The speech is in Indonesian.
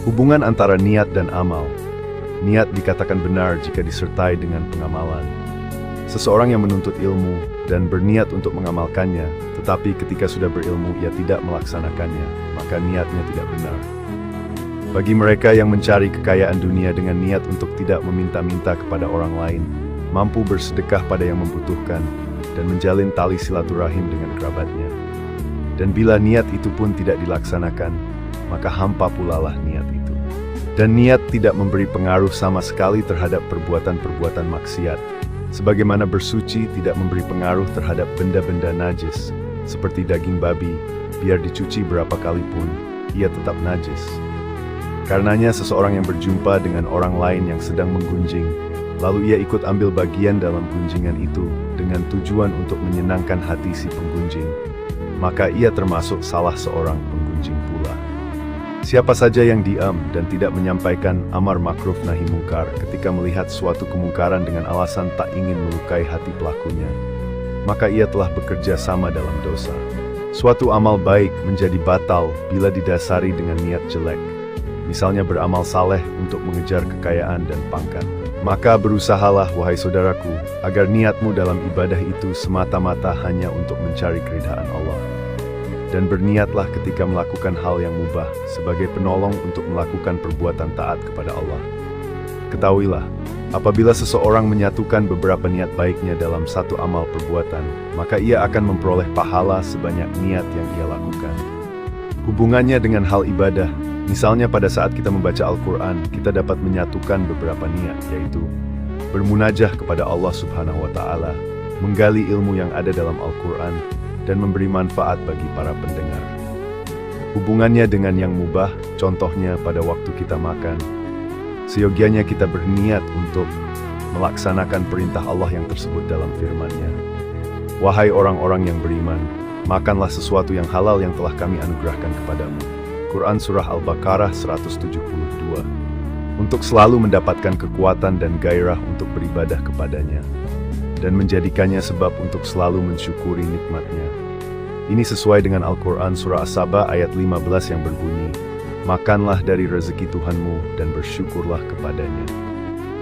Hubungan antara niat dan amal. Niat dikatakan benar jika disertai dengan pengamalan. Seseorang yang menuntut ilmu dan berniat untuk mengamalkannya, tetapi ketika sudah berilmu ia tidak melaksanakannya, maka niatnya tidak benar. Bagi mereka yang mencari kekayaan dunia dengan niat untuk tidak meminta-minta kepada orang lain, mampu bersedekah pada yang membutuhkan, dan menjalin tali silaturahim dengan kerabatnya. Dan bila niat itu pun tidak dilaksanakan, maka hampa pulalah niat itu. Dan niat tidak memberi pengaruh sama sekali terhadap perbuatan-perbuatan maksiat, sebagaimana bersuci tidak memberi pengaruh terhadap benda-benda najis, seperti daging babi, biar dicuci berapa kali pun, ia tetap najis. Karenanya seseorang yang berjumpa dengan orang lain yang sedang menggunjing, lalu ia ikut ambil bagian dalam gunjingan itu dengan tujuan untuk menyenangkan hati si penggunjing, maka ia termasuk salah seorang penggunjing pula. Siapa saja yang diam dan tidak menyampaikan amar makruf nahi mungkar ketika melihat suatu kemungkaran dengan alasan tak ingin melukai hati pelakunya, maka ia telah bekerja sama dalam dosa. Suatu amal baik menjadi batal bila didasari dengan niat jelek. Misalnya beramal saleh untuk mengejar kekayaan dan pangkat. Maka berusahalah, wahai saudaraku, agar niatmu dalam ibadah itu semata-mata hanya untuk mencari keridhaan Allah. Dan berniatlah ketika melakukan hal yang mubah sebagai penolong untuk melakukan perbuatan taat kepada Allah. Ketahuilah, apabila seseorang menyatukan beberapa niat baiknya dalam satu amal perbuatan, maka ia akan memperoleh pahala sebanyak niat yang ia lakukan. Hubungannya dengan hal ibadah, misalnya pada saat kita membaca Al-Quran, kita dapat menyatukan beberapa niat, yaitu bermunajah kepada Allah Subhanahu wa Ta'ala, menggali ilmu yang ada dalam Al-Quran, dan memberi manfaat bagi para pendengar. Hubungannya dengan yang mubah, contohnya pada waktu kita makan, seyogianya kita berniat untuk melaksanakan perintah Allah yang tersebut dalam firman-Nya. Wahai orang-orang yang beriman, makanlah sesuatu yang halal yang telah kami anugerahkan kepadamu. Quran Surah Al-Baqarah 172. Untuk selalu mendapatkan kekuatan dan gairah untuk beribadah kepadanya, dan menjadikannya sebab untuk selalu mensyukuri nikmat-Nya. Ini sesuai dengan Al-Quran Surah As-Saba ayat 15 yang berbunyi, makanlah dari rezeki Tuhanmu dan bersyukurlah kepadanya.